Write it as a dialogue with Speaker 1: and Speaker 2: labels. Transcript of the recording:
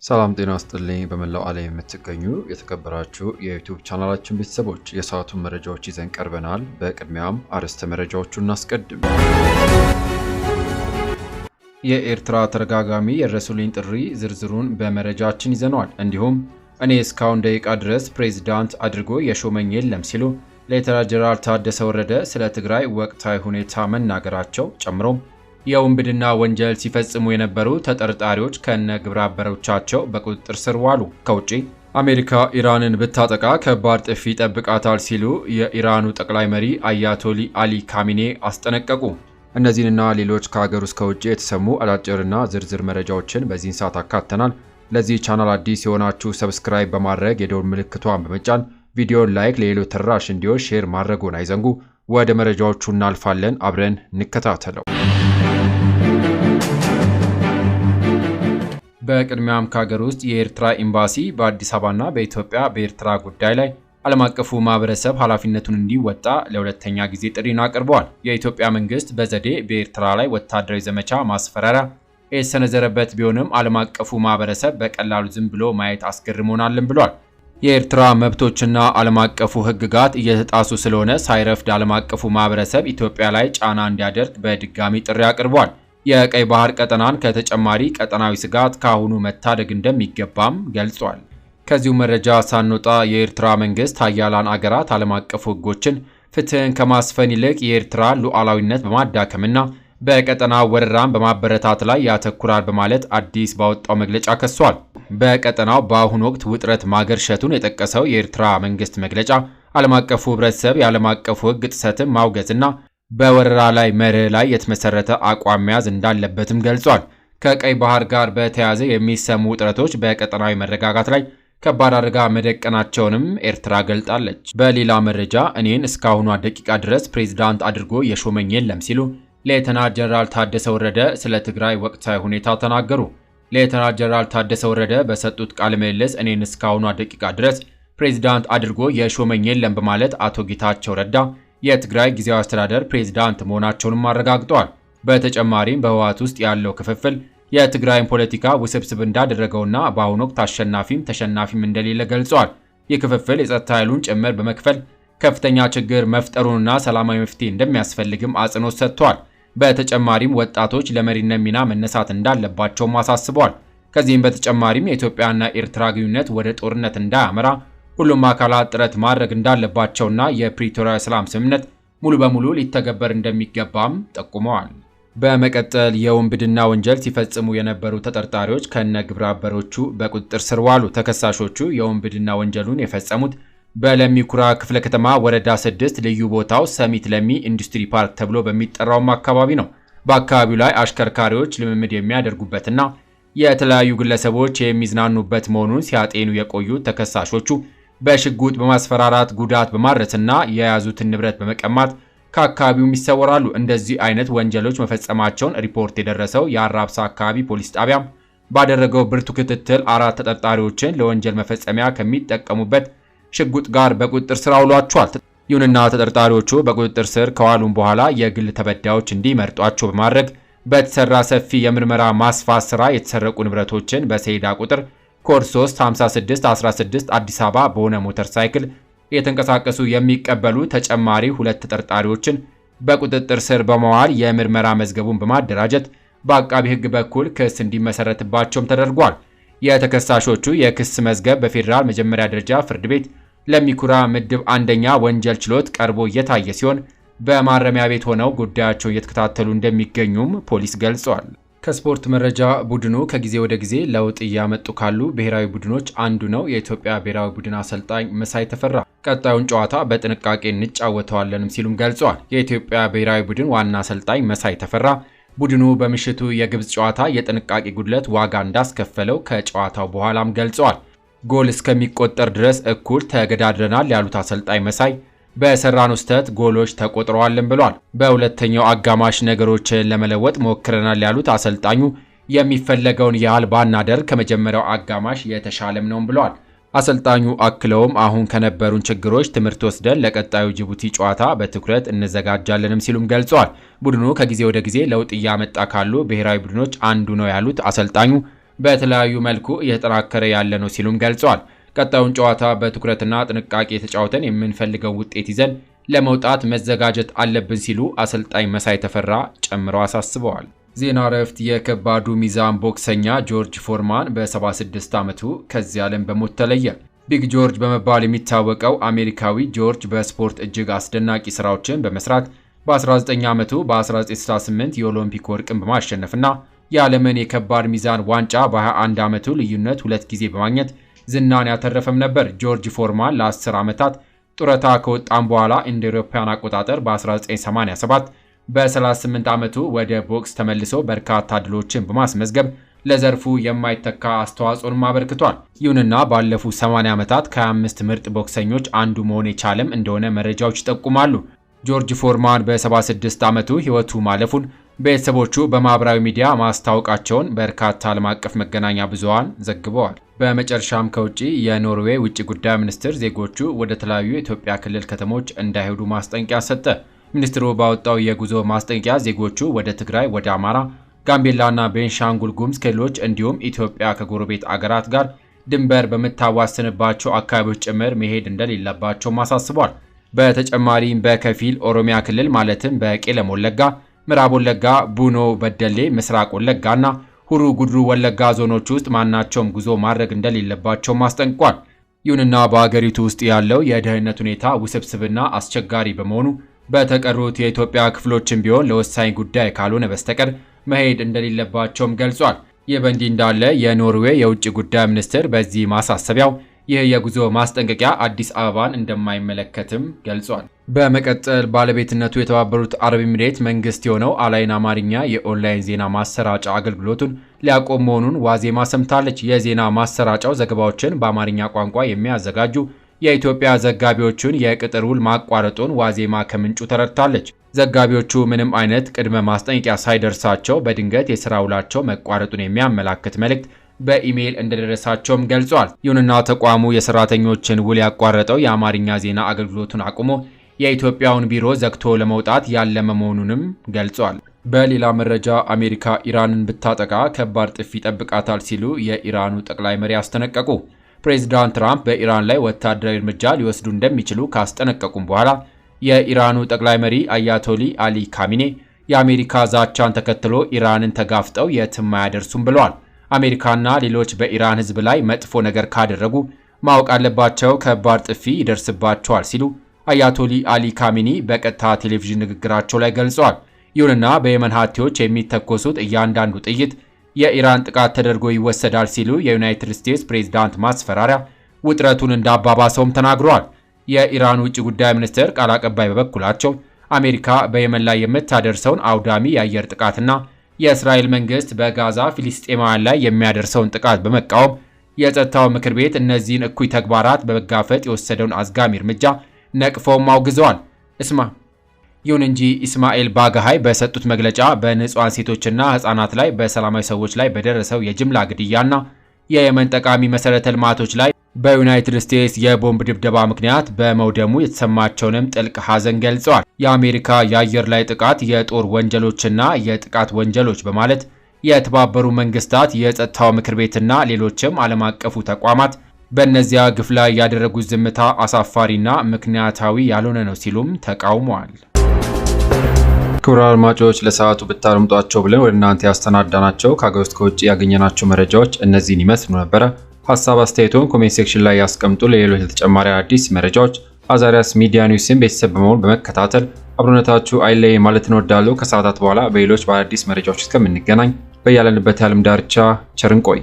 Speaker 1: ሰላም ጤና ይስጥልኝ። በመላው ዓለም የምትገኙ የተከበራችሁ የዩቲዩብ ቻናላችን ቤተሰቦች የሰዓቱን መረጃዎች ይዘን ቀርበናል። በቅድሚያም አርዕስተ መረጃዎቹን እናስቀድም። የኤርትራ ተደጋጋሚ የደረሱልኝ ጥሪ ዝርዝሩን በመረጃችን ይዘነዋል። እንዲሁም እኔ እስካሁን ደቂቃ ድረስ ፕሬዝዳንት አድርጎ የሾመኝ የለም ሲሉ ሌተና ጀነራል ታደሰ ወረደ ስለ ትግራይ ወቅታዊ ሁኔታ መናገራቸው ጨምሮም የውንብድና ወንጀል ሲፈጽሙ የነበሩ ተጠርጣሪዎች ከነ ግብረ አበሮቻቸው በቁጥጥር ስር ዋሉ። ከውጪ አሜሪካ ኢራንን ብታጠቃ ከባድ ጥፊ ይጠብቃታል ሲሉ የኢራኑ ጠቅላይ መሪ አያቶሊ አሊ ካሚኔ አስጠነቀቁ። እነዚህንና ሌሎች ከሀገር ውስጥ ከውጭ የተሰሙ አጫጭርና ዝርዝር መረጃዎችን በዚህን ሰዓት አካተናል። ለዚህ ቻናል አዲስ የሆናችሁ ሰብስክራይብ በማድረግ የደወል ምልክቷን በመጫን ቪዲዮን ላይክ ለሌሎች ተደራሽ እንዲሆን ሼር ማድረጉን አይዘንጉ። ወደ መረጃዎቹ እናልፋለን። አብረን እንከታተለው። በቅድሚያም ከሀገር ውስጥ የኤርትራ ኤምባሲ በአዲስ አበባና በኢትዮጵያ በኤርትራ ጉዳይ ላይ ዓለም አቀፉ ማህበረሰብ ኃላፊነቱን እንዲወጣ ለሁለተኛ ጊዜ ጥሪን አቅርበዋል። የኢትዮጵያ መንግስት በዘዴ በኤርትራ ላይ ወታደራዊ ዘመቻ ማስፈራሪያ የተሰነዘረበት ቢሆንም ዓለም አቀፉ ማህበረሰብ በቀላሉ ዝም ብሎ ማየት አስገርሞናልን ብሏል። የኤርትራ መብቶችና ዓለም አቀፉ ህግጋት እየተጣሱ ስለሆነ ሳይረፍድ ዓለም አቀፉ ማህበረሰብ ኢትዮጵያ ላይ ጫና እንዲያደርግ በድጋሚ ጥሪ አቅርቧል። የቀይ ባህር ቀጠናን ከተጨማሪ ቀጠናዊ ስጋት ካሁኑ መታደግ እንደሚገባም ገልጿል። ከዚሁ መረጃ ሳንወጣ የኤርትራ መንግስት ሀያላን አገራት ዓለም አቀፉ ህጎችን ፍትህን ከማስፈን ይልቅ የኤርትራ ሉዓላዊነት በማዳከምና በቀጠናው ወረራን በማበረታት ላይ ያተኩራል በማለት አዲስ ባወጣው መግለጫ ከሷል። በቀጠናው በአሁኑ ወቅት ውጥረት ማገርሸቱን የጠቀሰው የኤርትራ መንግስት መግለጫ ዓለም አቀፉ ህብረተሰብ የዓለም አቀፉ ህግ ጥሰትን ማውገዝና በወረራ ላይ መርህ ላይ የተመሰረተ አቋም መያዝ እንዳለበትም ገልጿል። ከቀይ ባህር ጋር በተያያዘ የሚሰሙ ውጥረቶች በቀጠናዊ መረጋጋት ላይ ከባድ አደጋ መደቀናቸውንም ኤርትራ ገልጣለች። በሌላ መረጃ እኔን እስካሁኗ ደቂቃ ድረስ ፕሬዝዳንት አድርጎ የሾመኝ የለም ሲሉ ሌተና ጀነራል ታደሰ ወረደ ስለ ትግራይ ወቅታዊ ሁኔታ ተናገሩ። ሌተና ጀነራል ታደሰ ወረደ በሰጡት ቃለ ምልልስ እኔን እስካሁኗ ደቂቃ ድረስ ፕሬዝዳንት አድርጎ የሾመኝ የለም በማለት አቶ ጌታቸው ረዳ የትግራይ ጊዜያዊ አስተዳደር ፕሬዝዳንት መሆናቸውንም አረጋግጠዋል። በተጨማሪም በህወሓት ውስጥ ያለው ክፍፍል የትግራይን ፖለቲካ ውስብስብ እንዳደረገውና በአሁኑ ወቅት አሸናፊም ተሸናፊም እንደሌለ ገልጸዋል። ይህ ክፍፍል የጸጥታ ኃይሉን ጭምር በመክፈል ከፍተኛ ችግር መፍጠሩንና ሰላማዊ መፍትሄ እንደሚያስፈልግም አጽንኦት ሰጥተዋል። በተጨማሪም ወጣቶች ለመሪነት ሚና መነሳት እንዳለባቸውም አሳስበዋል። ከዚህም በተጨማሪም የኢትዮጵያና ኤርትራ ግንኙነት ወደ ጦርነት እንዳያመራ ሁሉም አካላት ጥረት ማድረግ እንዳለባቸውና የፕሪቶሪያ ሰላም ስምምነት ሙሉ በሙሉ ሊተገበር እንደሚገባም ጠቁመዋል። በመቀጠል የውንብድና ወንጀል ሲፈጽሙ የነበሩ ተጠርጣሪዎች ከነ ግብረ አበሮቹ በቁጥጥር ስር ዋሉ። ተከሳሾቹ የውንብድና ወንጀሉን የፈጸሙት በለሚ ኩራ ክፍለ ከተማ ወረዳ 6 ልዩ ቦታው ሰሚት ለሚ ኢንዱስትሪ ፓርክ ተብሎ በሚጠራውም አካባቢ ነው። በአካባቢው ላይ አሽከርካሪዎች ልምምድ የሚያደርጉበትና የተለያዩ ግለሰቦች የሚዝናኑበት መሆኑን ሲያጤኑ የቆዩት ተከሳሾቹ በሽጉጥ በማስፈራራት ጉዳት በማድረስና የያዙትን ንብረት በመቀማት ከአካባቢውም ይሰወራሉ። እንደዚህ አይነት ወንጀሎች መፈጸማቸውን ሪፖርት የደረሰው የአራብሳ አካባቢ ፖሊስ ጣቢያ ባደረገው ብርቱ ክትትል 4 ተጠርጣሪዎችን ለወንጀል መፈጸሚያ ከሚጠቀሙበት ሽጉጥ ጋር በቁጥጥር ስር አውሏቸዋል። ይሁንና ተጠርጣሪዎቹ በቁጥጥር ስር ከዋሉም በኋላ የግል ተበዳዮች እንዲመርጧቸው በማድረግ በተሰራ ሰፊ የምርመራ ማስፋት ስራ የተሰረቁ ንብረቶችን በሰሌዳ ቁጥር ኮድ 35616 አዲስ አበባ በሆነ ሞተር ሳይክል የተንቀሳቀሱ የሚቀበሉ ተጨማሪ 2 ተጠርጣሪዎችን በቁጥጥር ስር በመዋል የምርመራ መዝገቡን በማደራጀት በአቃቢ ሕግ በኩል ክስ እንዲመሰረትባቸውም ተደርጓል። የተከሳሾቹ የክስ መዝገብ በፌዴራል መጀመሪያ ደረጃ ፍርድ ቤት ለሚኩራ ምድብ አንደኛ ወንጀል ችሎት ቀርቦ እየታየ ሲሆን በማረሚያ ቤት ሆነው ጉዳያቸውን እየተከታተሉ እንደሚገኙም ፖሊስ ገልጿል። ከስፖርት መረጃ ቡድኑ ከጊዜ ወደ ጊዜ ለውጥ እያመጡ ካሉ ብሔራዊ ቡድኖች አንዱ ነው። የኢትዮጵያ ብሔራዊ ቡድን አሰልጣኝ መሳይ ተፈራ ቀጣዩን ጨዋታ በጥንቃቄ እንጫወተዋለንም ሲሉም ገልጸዋል። የኢትዮጵያ ብሔራዊ ቡድን ዋና አሰልጣኝ መሳይ ተፈራ ቡድኑ በምሽቱ የግብጽ ጨዋታ የጥንቃቄ ጉድለት ዋጋ እንዳስከፈለው ከጨዋታው በኋላም ገልጸዋል። ጎል እስከሚቆጠር ድረስ እኩል ተገዳድረናል ያሉት አሰልጣኝ መሳይ በሰራነው ስህተት ጎሎች ተቆጥረዋልን ብሏል። በሁለተኛው አጋማሽ ነገሮችን ለመለወጥ ሞክረናል ያሉት አሰልጣኙ የሚፈለገውን ያህል ባናደርግ ከመጀመሪያው አጋማሽ የተሻለም ነው ብሏል። አሰልጣኙ አክለውም አሁን ከነበሩን ችግሮች ትምህርት ወስደን ለቀጣዩ ጅቡቲ ጨዋታ በትኩረት እንዘጋጃለንም ሲሉም ገልጸዋል። ቡድኑ ከጊዜ ወደ ጊዜ ለውጥ እያመጣ ካሉ ብሔራዊ ቡድኖች አንዱ ነው ያሉት አሰልጣኙ በተለያዩ መልኩ እየተጠናከረ ያለ ነው ሲሉም ገልጸዋል። ቀጣዩን ጨዋታ በትኩረትና ጥንቃቄ ተጫውተን የምንፈልገው ውጤት ይዘን ለመውጣት መዘጋጀት አለብን ሲሉ አሰልጣኝ መሳይ ተፈራ ጨምረው አሳስበዋል። ዜና እረፍት። የከባዱ ሚዛን ቦክሰኛ ጆርጅ ፎርማን በ76 ዓመቱ ከዚህ ዓለም በሞት ተለየ። ቢግ ጆርጅ በመባል የሚታወቀው አሜሪካዊ ጆርጅ በስፖርት እጅግ አስደናቂ ስራዎችን በመስራት በ19 ዓመቱ በ1968 የኦሎምፒክ ወርቅን በማሸነፍና የዓለምን የከባድ ሚዛን ዋንጫ በ21 ዓመቱ ልዩነት 2 ጊዜ በማግኘት ዝናን ያተረፈም ነበር። ጆርጅ ፎርማን ለ10 ዓመታት ጡረታ ከወጣም በኋላ እንደ አውሮፓውያን አቆጣጠር በ1987 በ38 ዓመቱ ወደ ቦክስ ተመልሶ በርካታ ድሎችን በማስመዝገብ ለዘርፉ የማይተካ አስተዋጽኦን አበርክቷል። ይሁንና ባለፉት 80 ዓመታት ከ25 ምርጥ ቦክሰኞች አንዱ መሆን የቻለም እንደሆነ መረጃዎች ይጠቁማሉ። ጆርጅ ፎርማን በ76 ዓመቱ ሕይወቱ ማለፉን ቤተሰቦቹ በማህበራዊ ሚዲያ ማስታወቃቸውን በርካታ ዓለም አቀፍ መገናኛ ብዙሃን ዘግበዋል። በመጨረሻም ከውጪ የኖርዌይ ውጭ ጉዳይ ሚኒስትር ዜጎቹ ወደ ተለያዩ የኢትዮጵያ ክልል ከተሞች እንዳይሄዱ ማስጠንቀቂያ ሰጠ። ሚኒስትሩ ባወጣው የጉዞ ማስጠንቀቂያ ዜጎቹ ወደ ትግራይ፣ ወደ አማራ፣ ጋምቤላና ቤንሻንጉል ጉሙዝ ክልሎች እንዲሁም ኢትዮጵያ ከጎረቤት አገራት ጋር ድንበር በምታዋስንባቸው አካባቢዎች ጭምር መሄድ እንደሌለባቸው አሳስቧል። በተጨማሪም በከፊል ኦሮሚያ ክልል ማለትም በቄለም ወለጋ፣ ምዕራብ ወለጋ፣ ቡኖ በደሌ፣ ምስራቅ ወለጋና ሁሩ ጉድሩ ወለጋ ዞኖች ውስጥ ማናቸውም ጉዞ ማድረግ እንደሌለባቸው አስጠንቅቋል። ይሁንና በአገሪቱ ውስጥ ያለው የደህንነት ሁኔታ ውስብስብና አስቸጋሪ በመሆኑ በተቀሩት የኢትዮጵያ ክፍሎችም ቢሆን ለወሳኝ ጉዳይ ካልሆነ በስተቀር መሄድ እንደሌለባቸውም ገልጿል። ይህ በእንዲህ እንዳለ የኖርዌይ የውጭ ጉዳይ ሚኒስትር በዚህ ማሳሰቢያው ይህ የጉዞ ማስጠንቀቂያ አዲስ አበባን እንደማይመለከትም ገልጿል። በመቀጠል ባለቤትነቱ የተባበሩት አረብ ኤሚሬት መንግስት የሆነው አላይን አማርኛ የኦንላይን ዜና ማሰራጫ አገልግሎቱን ሊያቆም መሆኑን ዋዜማ ሰምታለች። የዜና ማሰራጫው ዘገባዎችን በአማርኛ ቋንቋ የሚያዘጋጁ የኢትዮጵያ ዘጋቢዎችን የቅጥር ውል ማቋረጡን ዋዜማ ከምንጩ ተረድታለች። ዘጋቢዎቹ ምንም አይነት ቅድመ ማስጠንቀቂያ ሳይደርሳቸው በድንገት የሥራ ውላቸው መቋረጡን የሚያመላክት መልእክት በኢሜይል እንደደረሳቸውም ገልጿል። ይሁንና ተቋሙ የሰራተኞችን ውል ያቋረጠው የአማርኛ ዜና አገልግሎቱን አቁሞ የኢትዮጵያውን ቢሮ ዘግቶ ለመውጣት ያለመ መሆኑንም ገልጿል። በሌላ መረጃ አሜሪካ ኢራንን ብታጠቃ ከባድ ጥፊ ይጠብቃታል ሲሉ የኢራኑ ጠቅላይ መሪ አስጠነቀቁ። ፕሬዚዳንት ትራምፕ በኢራን ላይ ወታደራዊ እርምጃ ሊወስዱ እንደሚችሉ ካስጠነቀቁም በኋላ የኢራኑ ጠቅላይ መሪ አያቶሊ አሊ ካሚኔ የአሜሪካ ዛቻን ተከትሎ ኢራንን ተጋፍጠው የትም አያደርሱም ብለዋል። አሜሪካና ሌሎች በኢራን ሕዝብ ላይ መጥፎ ነገር ካደረጉ ማወቅ አለባቸው፣ ከባድ ጥፊ ይደርስባቸዋል ሲሉ አያቶሊ አሊ ካሚኒ በቀጥታ ቴሌቪዥን ንግግራቸው ላይ ገልጸዋል። ይሁንና በየመን ሀቲዎች የሚተኮሱት እያንዳንዱ ጥይት የኢራን ጥቃት ተደርጎ ይወሰዳል ሲሉ የዩናይትድ ስቴትስ ፕሬዝዳንት ማስፈራሪያ ውጥረቱን እንዳባባሰውም ተናግረዋል። የኢራን ውጭ ጉዳይ ሚኒስትር ቃል አቀባይ በበኩላቸው አሜሪካ በየመን ላይ የምታደርሰውን አውዳሚ የአየር ጥቃትና የእስራኤል መንግስት በጋዛ ፊሊስጤማውያን ላይ የሚያደርሰውን ጥቃት በመቃወም የጸጥታው ምክር ቤት እነዚህን እኩይ ተግባራት በመጋፈጥ የወሰደውን አዝጋሚ እርምጃ ነቅፈውም አውግዘዋል። ይሁን እንጂ ኢስማኤል ባጋሃይ በሰጡት መግለጫ በንጹሃን ሴቶችና ህጻናት ላይ በሰላማዊ ሰዎች ላይ በደረሰው የጅምላ ግድያና የየመን ጠቃሚ መሰረተ ልማቶች ላይ በዩናይትድ ስቴትስ የቦምብ ድብደባ ምክንያት በመውደሙ የተሰማቸውንም ጥልቅ ሐዘን ገልጸዋል። የአሜሪካ የአየር ላይ ጥቃት የጦር ወንጀሎችና የጥቃት ወንጀሎች በማለት የተባበሩ መንግስታት የጸጥታው ምክር ቤትና ሌሎችም ዓለም አቀፉ ተቋማት በእነዚያ ግፍ ላይ ያደረጉት ዝምታ አሳፋሪና ምክንያታዊ ያልሆነ ነው ሲሉም ተቃውመዋል። ክቡራን አድማጮች ለሰዓቱ ብታደምጧቸው ብለን ወደ እናንተ ያስተናዳናቸው ከሀገር ውስጥ ከውጭ ያገኘናቸው መረጃዎች እነዚህን ይመስሉ ነበረ። ሀሳብ አስተያየቶን ኮሜንት ሴክሽን ላይ ያስቀምጡ። ለሌሎች ተጨማሪ አዲስ መረጃዎች አዛሪያስ ሚዲያ ኒውስን ቤተሰብ በመሆን በመከታተል አብሮነታችሁ አይለይ ማለት እንወዳለሁ። ከሰዓታት በኋላ በሌሎች በአዲስ መረጃዎች እስከምንገናኝ በያለንበት የዓለም ዳርቻ ቸር እንቆይ።